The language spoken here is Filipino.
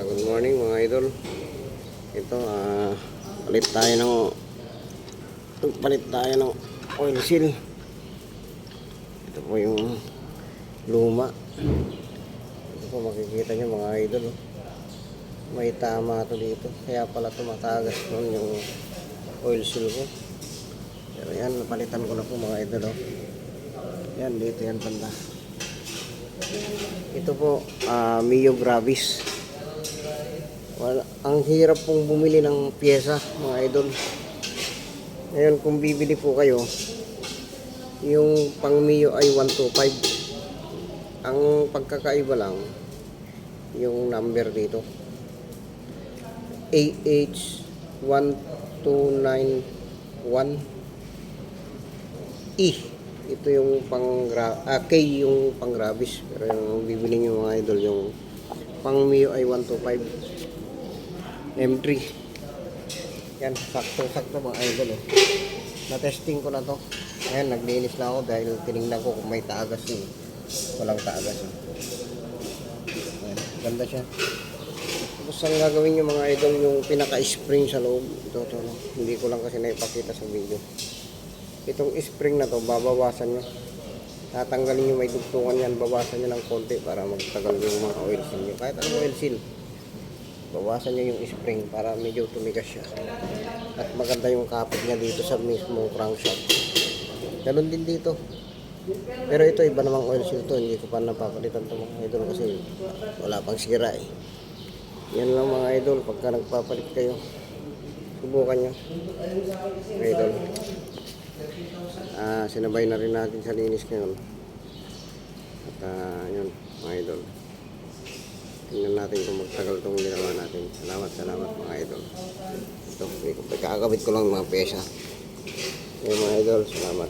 Good morning mga idol. Ito palit tayo ng oil seal. Ito po yung luma. Ito po makikita nyo mga idol. May tama to dito. Kaya pala tumatagas nun yung oil seal ko. Pero yan, napalitan ko na po mga idol. Yan, dito yan banda. Ito po Mio Gravis. Ang hirap pong bumili ng pyesa mga idol. Ngayon kung bibili po kayo, yung pang Mio ay 125. Ang pagkakaiba lang yung number dito, AH1291E. Ito yung K yung pang Gravis. Pero yung bibili nyo mga idol, yung pang Mio ay 125 M3. Yan, sakto mga idol. Na-testing ko na to. Ayan, naglinis na ako dahil tinignan ko kung may taagas yun. Walang taagas. Ayan, ganda siya. Tapos ang gagawin nyo mga idol, yung pinaka-spring sa loob. Ito. Hindi ko lang kasi naipakita sa video. Itong spring na to, babawasan nyo. Tatanggalin nyo, may dugtungan yan. Bawasan nyo ng konti para magtagal yung mga oil seal nyo. Kahit anong oil seal, bawasan nyo yung spring para medyo tumigas siya. At maganda yung kapit niya dito sa mismong crankshaft. Ganun din dito. Pero ito, iba namang oil seal to. Hindi ko pa napapalitan ito mga idol kasi wala pang sira eh. Yan lang mga idol, pagka nagpapalit kayo, subukan nyo mga idol. Sinabay na rin natin sa linis ngayon. At yun mga idol, tingnan natin kung magtagal itong ginawa natin. Salamat mga idol. Ito, kakagabit ko lang mga pyesa. Yung mga idol, salamat.